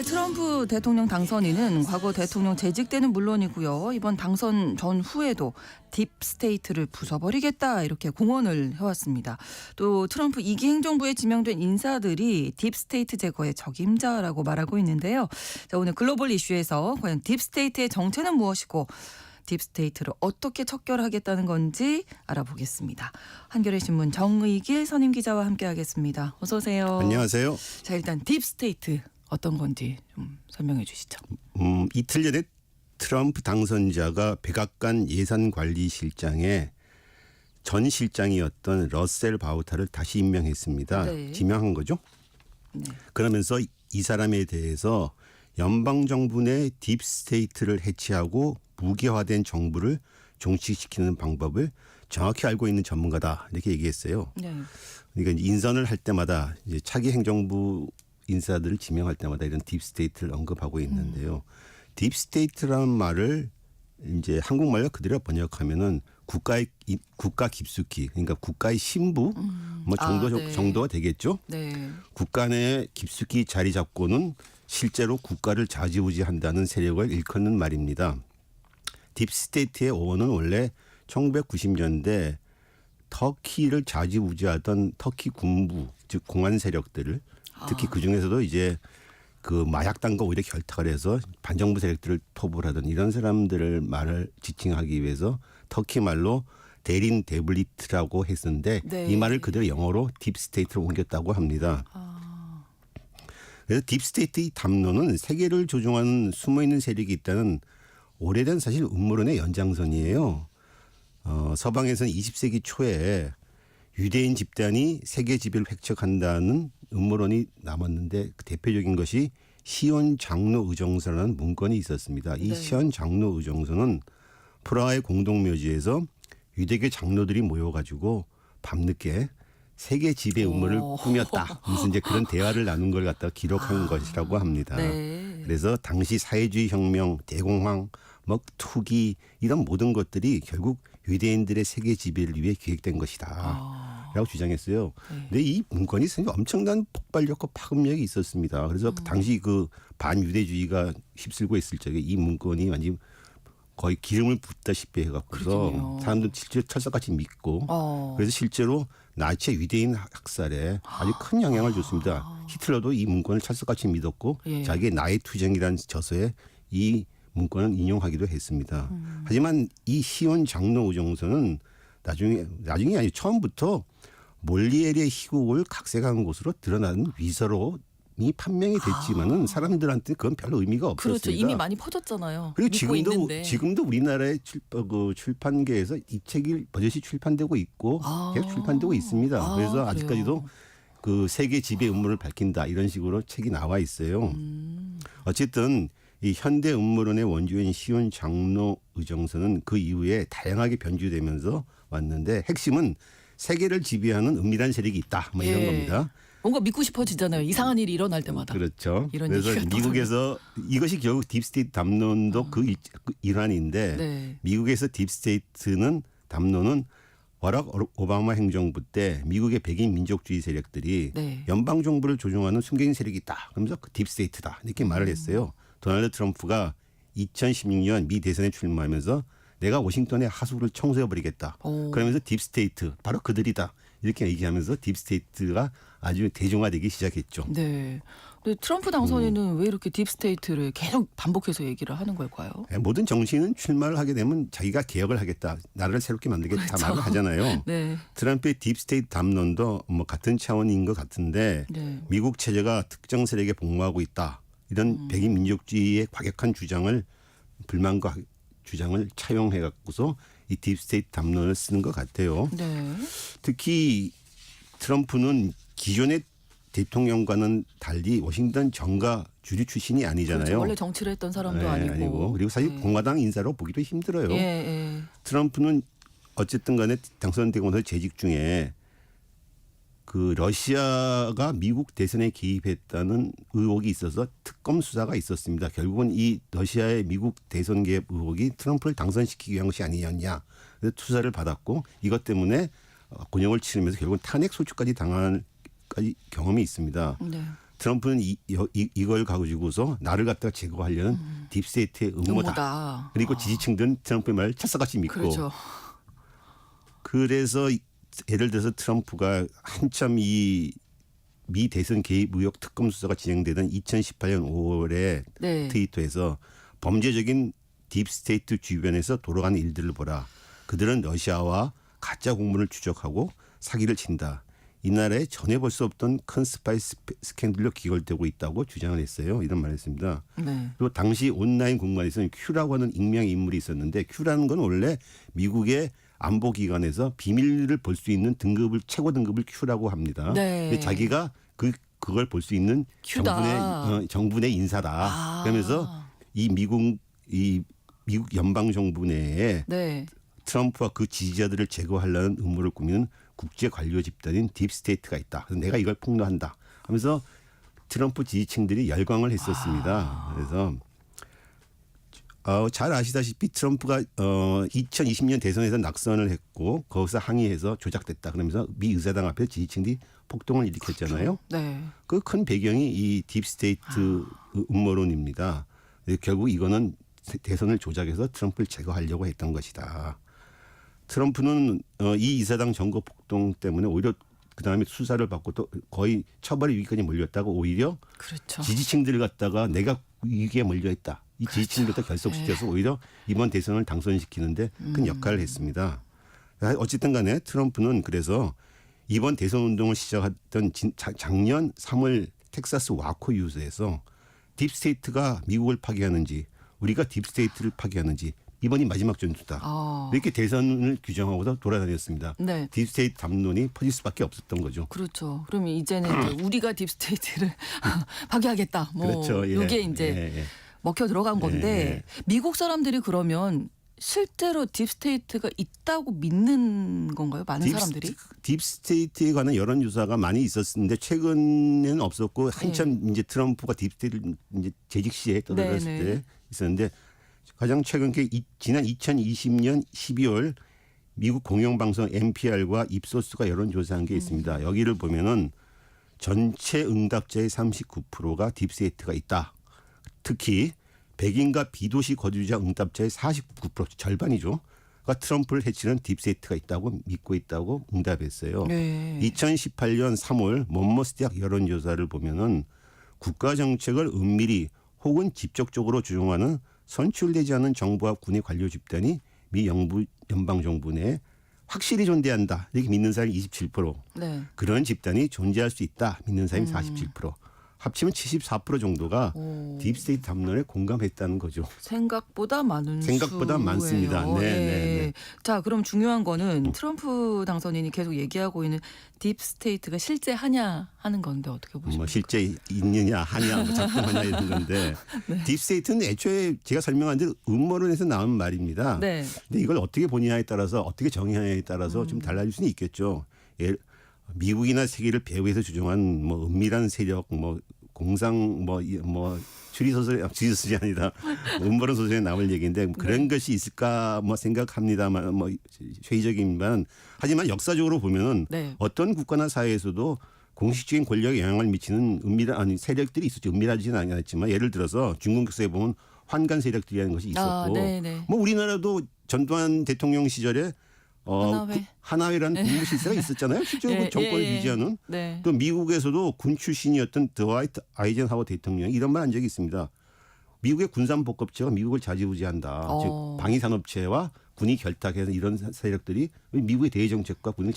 트럼프 대통령 당선인은 과거 대통령 재직 때는 물론이고요. 이번 당선 전후에도 딥스테이트를 부숴버리겠다 이렇게 공언을 해왔습니다. 또 트럼프 2기 행정부에 지명된 인사들이 딥스테이트 제거의 적임자라고 말하고 있는데요. 자, 오늘 글로벌 이슈에서 과연 딥스테이트의 정체는 무엇이고 딥스테이트를 어떻게 척결하겠다는 건지 알아보겠습니다. 한겨레 신문 정의길 선임 기자와 함께하겠습니다. 어서 오세요. 안녕하세요. 자, 일단 딥스테이트 어떤 건지 좀 설명해 주시죠. 이틀 전에 트럼프 당선자가 백악관 예산관리실장에 전 실장이었던 러셀 바우타를 다시 임명했습니다. 네. 지명한 거죠. 네. 그러면서 이 사람에 대해서 연방정부 내 딥스테이트를 해체하고 무기화된 정부를 종식시키는 방법을 정확히 알고 있는 전문가다 이렇게 얘기했어요. 네. 그러니까 인선을 할 때마다 이제 차기 행정부 인사들을 지명할 때마다 이런 딥스테이트를 언급하고 있는데요. 딥스테이트라는 말을 이제 한국말로 그대로 번역하면은 국가 깊숙이, 그러니까 국가의 신부 뭐 네. 정도가 되겠죠. 네. 국가 내에 깊숙이 자리 잡고는 실제로 국가를 좌지우지한다는 세력을 일컫는 말입니다. 딥스테이트의 어원은 원래 1990년대 터키를 좌지우지하던 터키 군부 즉 공안 세력들을 특히 그 중에서도 이제 그 마약당과 오히려 결탁을 해서 반정부 세력들을 포부를 하던 이런 사람들을 말을 지칭하기 위해서 터키 말로 데린 데블리트라고 했었는데 네. 이 말을 그대로 영어로 딥스테이트로 옮겼다고 합니다. 그래서 딥스테이트 이 담론은 세계를 조종하는 숨어있는 세력이 있다는 오래된 사실 음모론의 연장선이에요. 서방에서는 20세기 초에 유대인 집단이 세계 지배를 획책한다는 음모론이 남았는데 그 대표적인 것이 시온 장로 의정서라는 문건이 있었습니다. 이 네. 시온 장로 의정서는 프라하의 공동묘지에서 유대교 장로들이 모여가지고 밤늦게 세계 지배 음모를 꾸몄다. 무슨 이제 그런 대화를 나눈 걸 갖다가 기록한 것이라고 합니다. 네. 그래서 당시 사회주의 혁명, 대공황, 뭐 투기 이런 모든 것들이 결국 유대인들의 세계 지배를 위해 기획된 것이다. 라고 주장했어요. 근데 이 문건이 엄청난 폭발력과 파급력이 있었습니다. 그래서 당시 그 반유대주의가 휩쓸고 있을 적에 이 문건이 완전 거의 기름을 붓다시피 해갖고서 그렇군요. 사람들 실제로 철석같이 믿고 그래서 실제로 나치의 유대인 학살에 아주 큰 영향을 줬습니다. 히틀러도 이 문건을 철석같이 믿었고 예. 자기의 나의 투쟁이라는 저서에 이 문건을 인용하기도 했습니다. 하지만 이 시온 장로 의정서는 나중에 아니 처음부터 몰리에르의 희곡을 각색한 것으로 드러나는 위서로 이 판명이 됐지만은 사람들한테 그건 별로 의미가 없었습니다. 그렇죠. 이미 많이 퍼졌잖아요. 그리고 믿고 있는데. 지금도 우리나라의 출판계에서 이 책이 버젓이 출판되고 있고 계속 출판되고 있습니다. 그래서 그래요? 아직까지도 그 세계 지배 음모를 밝힌다 이런 식으로 책이 나와 있어요. 어쨌든 이 현대 음모론의 원조인 시온 장로 의정서는 그 이후에 다양하게 변주되면서 왔는데 핵심은 세계를 지배하는 은밀한 세력이 있다. 뭐 이런 예. 겁니다. 뭔가 믿고 싶어지잖아요. 이상한 일이 일어날 때마다. 그렇죠. 이런 그래서 얘기가 미국에서 이것이 결국 딥스테이트 담론도 그 일환인데 네. 미국에서 딥스테이트는 담론은 버락 오바마 행정부 때 미국의 백인 민족주의 세력들이 네. 연방 정부를 조종하는 숨겨진 세력이 있다. 그러면서 그 딥스테이트다 이렇게 말을 했어요. 도널드 트럼프가 2016년 미 대선에 출마하면서 내가 워싱턴의 하수구를 청소해버리겠다. 그러면서 딥스테이트 바로 그들이다. 이렇게 얘기하면서 딥스테이트가 아주 대중화되기 시작했죠. 네. 근데 트럼프 당선인은 왜 이렇게 딥스테이트를 계속 반복해서 얘기를 하는 걸까요? 모든 정치인은 출마를 하게 되면 자기가 개혁을 하겠다. 나라를 새롭게 만들겠다 그렇죠. 말을 하잖아요. 네. 트럼프의 딥스테이트 담론도 뭐 같은 차원인 것 같은데 네. 미국 체제가 특정 세력에 복무하고 있다. 이런 백인 민족주의의 과격한 주장을 불만과 주장을 차용해 갖고서 이 딥스테이트 담론을 쓰는 것 같아요. 네. 특히 트럼프는 기존의 대통령과는 달리 워싱턴 정가 주류 출신이 아니잖아요. 그렇죠. 원래 정치를 했던 사람도 네, 아니고. 그리고 사실 공화당 인사로 보기도 힘들어요. 예, 예. 트럼프는 어쨌든 간에 당선되고 나서 재직 중에 그 러시아가 미국 대선에 개입했다는 의혹이 있어서 특검 수사가 있었습니다. 결국은 이 러시아의 미국 대선 개입 의혹이 트럼프를 당선시키기 위한 것이 아니었냐. 그래서 수사를 받았고 이것 때문에 곤욕을 치르면서 결국은 탄핵 소추까지 당한 경험이 있습니다. 네. 트럼프는 이걸 가지고서 나를 갖다가 제거하려는 딥스테이트의 음모다. 그리고 지지층들은 트럼프의 말을 찰떡같이 믿고. 그렇죠. 그래서 예를 들어서 트럼프가 한참 이 미 대선 개입 의혹 특검 수사가 진행되던 2018년 5월에 네. 트위터에서 범죄적인 딥스테이트 주변에서 돌아가는 일들을 보라. 그들은 러시아와 가짜 공문을 추적하고 사기를 친다. 이 나라에 전에 볼 수 없던 큰 스파이 스캔들로 기걸되고 있다고 주장을 했어요. 이런 말을 했습니다. 네. 그리고 당시 온라인 공간에서는 큐라고 하는 익명 인물이 있었는데 큐라는 건 원래 미국의 안보기관에서 비밀을 볼 수 있는 등급을 최고 등급을 큐라고 합니다. 네. 근데 자기가 그걸 볼 수 있는 큐다. 정부 내 인사다. 그러면서 이 미국 연방 정부 내에 네. 트럼프와 그 지지자들을 제거하려는 음모를 꾸미는 국제 관료 집단인 딥스테이트가 있다. 그래서 내가 이걸 폭로한다. 하면서 트럼프 지지층들이 열광을 했었습니다. 그래서 잘 아시다시피 트럼프가 2020년 대선에서 낙선을 했고 거기서 항의해서 조작됐다. 그러면서 미 의사당 앞에 지지층들이 폭동을 일으켰잖아요. 네. 그 큰 배경이 이 딥스테이트 음모론입니다. 결국 이거는 대선을 조작해서 트럼프를 제거하려고 했던 것이다. 트럼프는 이 이사당 선거 폭동 때문에 오히려 그다음에 수사를 받고 또 거의 처벌의 위기까지 몰렸다고 오히려 그렇죠. 지지층들을 갖다가 내가 위기에 몰려 있다. 이 지지층들 갖다 결속시켜서 오히려 이번 대선을 당선시키는데 큰 역할을 했습니다. 어쨌든 간에 트럼프는 그래서 이번 대선 운동을 시작했던 작년 3월 텍사스 와코 유서에서 딥스테이트가 미국을 파괴하는지 우리가 딥스테이트를 파괴하는지 이번이 마지막 전투다. 이렇게 대선을 규정하고서 돌아다녔습니다. 네. 딥스테이트 담론이 퍼질 수밖에 없었던 거죠. 그렇죠. 그럼 이제는 이제 우리가 딥스테이트를 파괴하겠다. 뭐 그렇죠. 예. 이게 이제 먹혀 들어간 건데 미국 사람들이 그러면 실제로 딥스테이트가 있다고 믿는 건가요? 많은 사람들이? 딥스테이트에 관한 여론조사가 많이 있었는데 최근에는 없었고 한참 이제 트럼프가 딥스테이트를 이제 재직 시에 떠들었을 때 있었는데 가장 최근 게 지난 2020년 12월 미국 공영방송 NPR과 입소스가 여론조사한 게 있습니다. 여기를 보면은 전체 응답자의 39%가 딥스테이트가 있다. 특히 백인과 비도시 거주자 응답자의 49% 절반이죠. 가 트럼프를 해치는 딥스테이트가 있다고 믿고 있다고 응답했어요. 네. 2018년 3월 몬머스 대학 여론조사를 보면은 국가 정책을 은밀히 혹은 직접적으로 주종하는 선출되지 않은 정부와 군의 관료 집단이 미 연방 정부 내에 확실히 존재한다. 이렇게 믿는 사람이 27%. 네. 그런 집단이 존재할 수 있다. 믿는 사람이 47%. 합치면 74% 정도가 딥스테이트 담론에 공감했다는 거죠. 생각보다 많은 생각보다 수예요. 많습니다. 네. 자, 그럼 중요한 거는 트럼프 당선인이 계속 얘기하고 있는 딥스테이트가 실제 하냐 하는 건데 어떻게 보십니까? 뭐 실제 있느냐 하냐 뭐 작동하냐 이런 건데 딥스테이트는 애초에 제가 설명한 대로 음모론에서 나온 말입니다. 네. 근데 이걸 어떻게 보느냐에 따라서 어떻게 정의하냐에 따라서 좀 달라질 수는 있겠죠. 미국이나 세계를 배후에서 주종한 뭐 은밀한 세력, 뭐 공상, 뭐 추리소설이 아니라 음모론 소설에 나올 얘기인데 뭐 그런 것이 있을까 뭐 생각합니다만 뭐 회의적이지만 하지만 역사적으로 보면은 어떤 국가나 사회에서도 공식적인 권력에 영향을 미치는 은밀한 세력들이 있었죠. 은밀하지는 않았지만 예를 들어서 중국 역사에 보면 환관 세력들이라는 것이 있었고 뭐 우리나라도 전두환 대통령 시절에 하나회라는 군부 실세가 있었잖아요. 실제로 그 정권을 유지하는. 또 미국에서도 군 출신이었던 드와이트 아이젠하워 대통령이 이런 말 한 적이 있습니다. 미국의 군산복합체가 미국을 좌지우지한다. 즉 방위산업체와 군이 결탁해서 이런 세력들이 미국의 대정책과 군을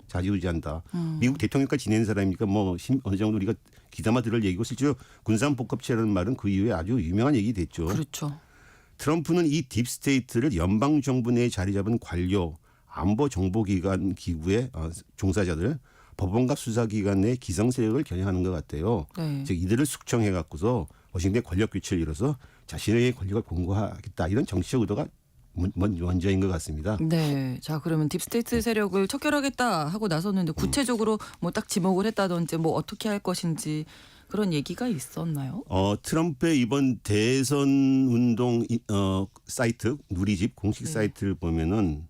좌지우지한다. 미국 대통령까지 지낸 사람이니까 뭐 어느 정도 우리가 귀담아 들을 얘기고 실제로 군산복합체라는 말은 그 이후에 아주 유명한 얘기 됐죠. 그렇죠. 트럼프는 이 딥스테이트를 연방정부 내에 자리 잡은 관료 안보정보기관 기구의 종사자들 법원과 수사기관 내 기성세력을 겨냥하는 것 같아요. 즉 이들을 숙청해 갖고서 워싱턴의 권력 교체를 이뤄서 자신의 권력을 공고하겠다 이런 정치적 의도가 원저인 것 같습니다. 네. 자, 그러면 딥스테이트 세력을 척결하겠다 하고 나섰는데 구체적으로 뭐 딱 지목을 했다든지 뭐 어떻게 할 것인지 그런 얘기가 있었나요? 트럼프의 이번 대선 운동 사이트 누리집 공식 사이트를 보면은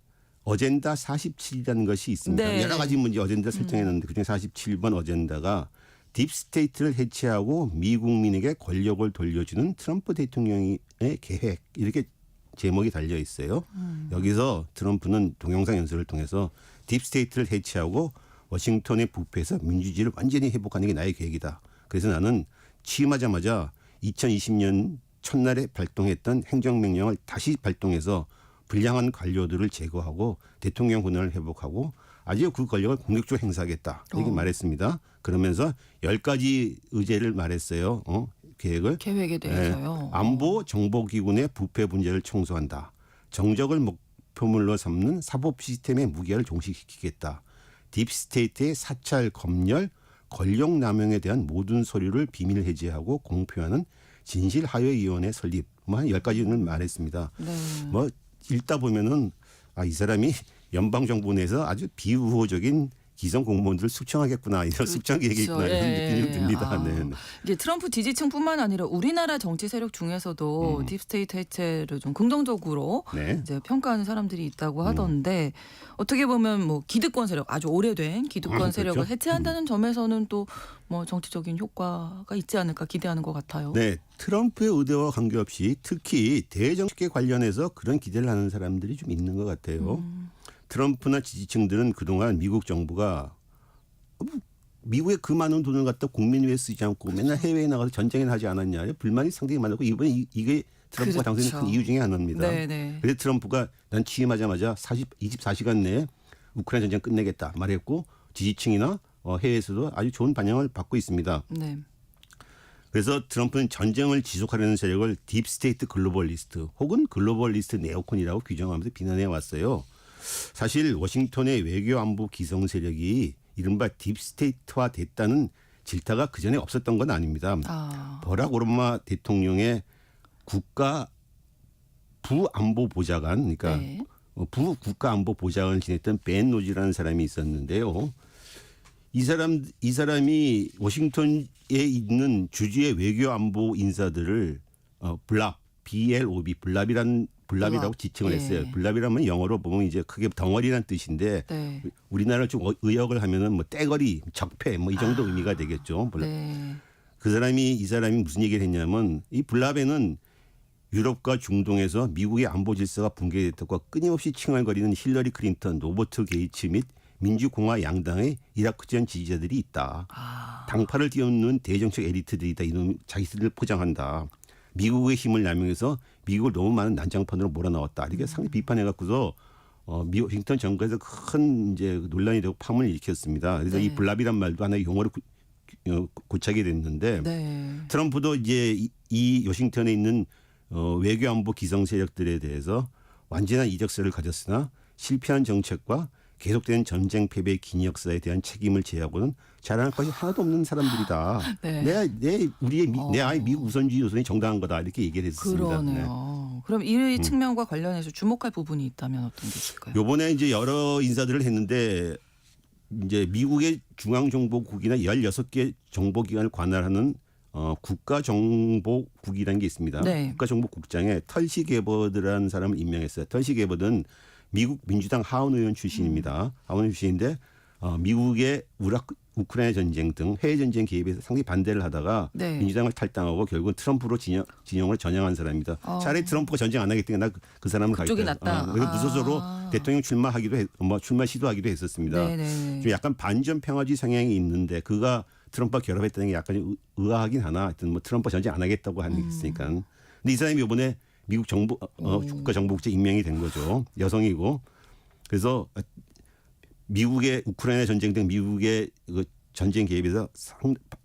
어젠다 47이라는 것이 있습니다. 여러 가지 문제 어젠다 설정했는데 그중에 47번 어젠다가 딥스테이트를 해체하고 미국민에게 권력을 돌려주는 트럼프 대통령의 계획 이렇게 제목이 달려 있어요. 여기서 트럼프는 동영상 연설을 통해서 딥스테이트를 해체하고 워싱턴의 부패에서 민주주의를 완전히 회복하는 게 나의 계획이다. 그래서 나는 취임하자마자 2020년 첫날에 발동했던 행정명령을 다시 발동해서 불량한 관료들을 제거하고 대통령 권한을 회복하고 아주 그 권력을 공격적으로 행사하겠다. 이렇게 말했습니다. 그러면서 10가지 의제를 말했어요. 계획을. 계획에 대해서요. 안보 정보기관의 부패 문제를 청소한다. 정적을 목표물로 삼는 사법 시스템의 무게를 종식시키겠다. 딥스테이트의 사찰 검열, 권력 남용에 대한 모든 서류를 비밀 해제하고 공표하는 진실하회위원회 설립. 뭐 한 10가지를 말했습니다. 네. 뭐 읽다 보면은 이 사람이 연방 정부 내에서 아주 비우호적인 기성 공무원들을 숙청하겠구나 이런 숙청 계획이구나 이런 느낌이 듭니다. 네. 이게 트럼프 지지층뿐만 아니라 우리나라 정치 세력 중에서도 딥스테이트 해체를 좀 긍정적으로 네. 이제 평가하는 사람들이 있다고 하던데 어떻게 보면 뭐 기득권 세력 아주 오래된 기득권 세력을 그렇죠. 해체한다는 점에서는 또 뭐 정치적인 효과가 있지 않을까 기대하는 것 같아요. 네, 트럼프의 의도와 관계없이 특히 대정치에 관련해서 그런 기대를 하는 사람들이 좀 있는 것 같아요. 트럼프나 지지층들은 그동안 미국 정부가 미국에 그 많은 돈을 갖다 국민 위해 쓰지 않고 맨날 해외에 나가서 전쟁을 하지 않았냐 불만이 상당히 많았고 이번에 이게 트럼프가 당선된 큰 이유 중에 하나입니다. 네네. 그래서 트럼프가 난 취임하자마자 24시간 내에 우크라이나 전쟁 끝내겠다 말했고 지지층이나 해외에서도 아주 좋은 반영을 받고 있습니다. 네. 그래서 트럼프는 전쟁을 지속하려는 세력을 딥스테이트 글로벌리스트 혹은 글로벌리스트 네오콘이라고 규정하면서 비난해 왔어요. 사실 워싱턴의 외교 안보 기성 세력이 이른바 딥스테이트화 됐다는 질타가 그전에 없었던 건 아닙니다. 버락 오바마 대통령의 국가 부안보보좌관 그러니까 네. 부국가안보보좌관을 지냈던 벤 로지라는 사람이 있었는데요. 이 사람이 워싱턴에 있는 주주의 외교안보 인사들을 블랍이라고 지칭을 했어요. 블랍이라면 영어로 보면 이제 크게 덩어리란 뜻인데 네. 우리나라를 좀 의역을 하면은 뭐 떼거리, 적폐 뭐 이 정도 의미가 되겠죠. 네. 이 사람이 무슨 얘기를 했냐면 이 블랍에는 유럽과 중동에서 미국의 안보 질서가 붕괴됐다고 끊임없이 칭얼거리는 힐러리 클린턴, 로버트 게이츠 및 민주공화 양당의 이라크전 지지자들이 있다. 당파를 뛰어넘는 대정책 에리트들이다. 이놈 자기들을 포장한다. 미국의 힘을 남용해서 미국을 너무 많은 난장판으로 몰아넣었다. 이렇게 상당히 비판해 갖고서 미국 워싱턴 정부에서 큰 이제 논란이 되고 파문을 일으켰습니다. 그래서 이 블랍이란 말도 하나의 용어로 고착이 됐는데 트럼프도 이제 이 워싱턴에 있는 외교안보 기성 세력들에 대해서 완전한 이적설을 가졌으나 실패한 정책과 계속되는 전쟁 패배의 긴 역사에 대한 책임을 지하고는 자랑할 것이 하나도 없는 사람들이다. 내 아이 미국 우선주의 노선이 정당한 거다 이렇게 얘기를 했습니다. 그러네요. 그럼 이 측면과 관련해서 주목할 부분이 있다면 어떤 게 있을까요? 이번에 이제 여러 인사들을 했는데 이제 미국의 중앙정보국이나 16개 정보기관을 관할하는 국가정보국이라는 게 있습니다. 네. 국가정보국장에 털시 게버드라는 사람을 임명했어요. 털시 게버드는 미국 민주당 하원 의원 출신입니다. 하원 출신인데 미국의 우크라이나 전쟁 등 해외 전쟁 개입에서 상당히 반대를 하다가 민주당을 탈당하고 결국은 트럼프로 진영을 전향한 사람입니다. 차라리 트럼프가 전쟁 안 하기 때문에 나 그 사람을 그쪽이 갈게요. 낫다. 그래서 무소속으로 대통령 출마 시도하기도 했었습니다. 좀 약간 반전 평화주의 성향이 있는데 그가 트럼프와 결합했다는 게 약간 의아하긴 하나 하여튼 뭐 트럼프 전쟁 안 하겠다고 하는 게 있으니까. 근데 이 사람이 이번에 미국 정부 국가정보국장 임명이 된 거죠. 여성이고 그래서 미국의 우크라이나 전쟁 등 미국의 그 전쟁 개입에서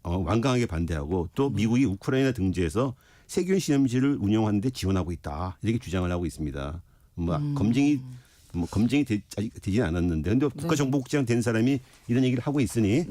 완강하게 반대하고 또 미국이 우크라이나 등지에서 세균 실험실을 운영하는데 지원하고 있다 이렇게 주장을 하고 있습니다. 검증이 아직 되지는 않았는데 근데 국가정보국장 된 사람이 이런 얘기를 하고 있으니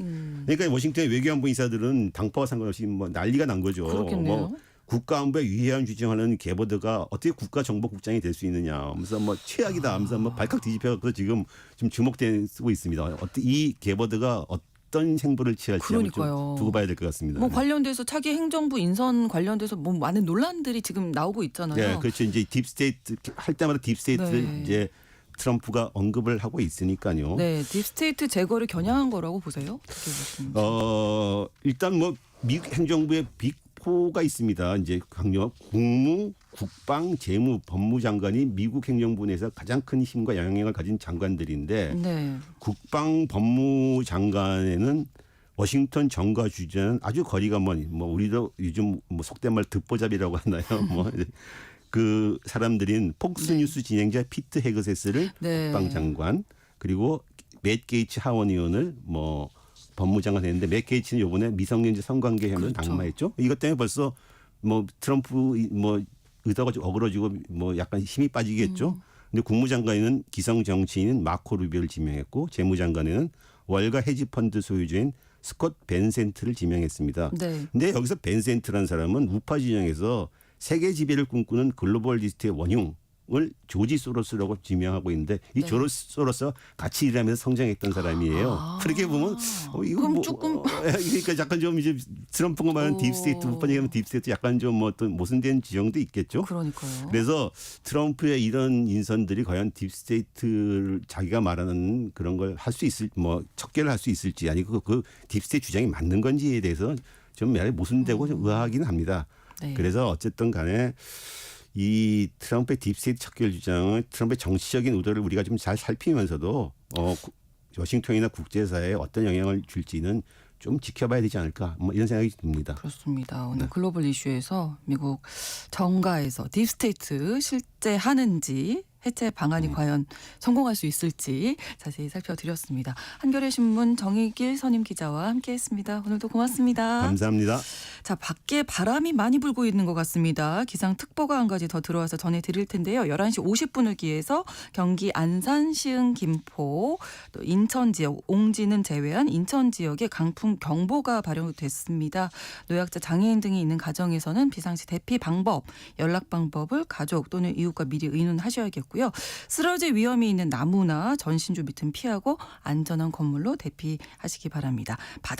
그러니까 워싱턴의 외교안보 인사들은 당파와 상관없이 뭐 난리가 난 거죠. 그렇겠네요. 국가안보에 유해한 주장하는 게버드가 어떻게 국가정보국장이 될 수 있느냐 하면서 뭐 최악이다 하면서 뭐 발칵 뒤집혀서 지금 좀 주목되고 있습니다. 이 게버드가 어떤 행보를 취할지 좀 두고 봐야 될 것 같습니다. 뭐 관련돼서 차기 행정부 인선 관련돼서 뭐 많은 논란들이 지금 나오고 있잖아요. 네, 그렇죠. 이제 딥스테이트 할 때마다 딥스테이트를 이제 트럼프가 언급을 하고 있으니까요. 네, 딥스테이트 제거를 겨냥한 거라고 보세요? 어떻게 보십니까? 일단 뭐 미국 행정부의 빅4가 있습니다. 이제 강력 국무, 국방, 재무, 법무장관이 미국 행정부 내에서 가장 큰 힘과 영향력을 가진 장관들인데 네. 국방 법무장관에는 워싱턴 정가 주재는 아주 거리가 먼, 뭐 우리도 요즘 뭐 속된 말 듣보잡이라고 하나요? 뭐 그 사람들인 폭스뉴스 진행자 피트 헤그세스를 네. 국방장관, 그리고 맷 게이츠 하원의원을 뭐 법무장관 했는데 맷 게이츠는 이번에 미성년자 성관계 혐의를 그렇죠. 낙마했죠. 이것 때문에 벌써 뭐 트럼프 뭐 의도가 좀 어그러지고 뭐 약간 힘이 빠지겠죠. 근데 국무장관에는 기성 정치인인 마코 루비오를 지명했고, 재무장관에는 월가 헤지펀드 소유주인 스콧 벤센트를 지명했습니다. 네. 근데 여기서 벤센트라는 사람은 우파 진영에서 세계 지배를 꿈꾸는 글로벌리스트의 원흉을 조지 소로스라고 지명하고 있는데, 이 네. 조지 소로스가 같이 일하면서 성장했던 사람이에요. 그렇게 보면 이거 그럼 뭐 조금 그러니까 약간 좀 이제 트럼프가 말하는 딥스테이트, 우파 얘기하면 딥스테이트 약간 좀 뭐 어떤 모순된 지형도 있겠죠. 그러니까요. 그래서 트럼프의 이런 인선들이 과연 딥스테이트를 자기가 말하는 그런 걸 할 수 있을, 뭐 척결을 할 수 있을지, 아니고 그 딥스테이트 주장이 맞는 건지에 대해서 좀 모순되고 좀 의아하기는 합니다. 네. 그래서 어쨌든 간에 이 트럼프의 딥스테이트 척결 주장은 트럼프의 정치적인 의도를 우리가 좀 잘 살피면서도 워싱턴이나 국제사회에 어떤 영향을 줄지는 좀 지켜봐야 되지 않을까, 뭐 이런 생각이 듭니다. 그렇습니다. 오늘 글로벌 이슈에서 미국 정가에서 딥스테이트 실제 하는지, 해체 방안이 과연 성공할 수 있을지 자세히 살펴드렸습니다. 한겨레 신문 정익일 선임 기자와 함께했습니다. 오늘도 고맙습니다. 감사합니다. 자, 밖에 바람이 많이 불고 있는 것 같습니다. 기상특보가 한 가지 더 들어와서 전해드릴 텐데요. 11시 50분을 기해서 경기 안산, 시흥, 김포, 또 인천 지역, 옹진은 제외한 인천 지역에 강풍 경보가 발효됐습니다. 노약자, 장애인 등이 있는 가정에서는 비상시 대피 방법, 연락 방법을 가족 또는 이웃과 미리 의논하셔야겠고요. 쓰러질 위험이 있는 나무나 전신주 밑은 피하고 안전한 건물로 대피하시기 바랍니다. 바닥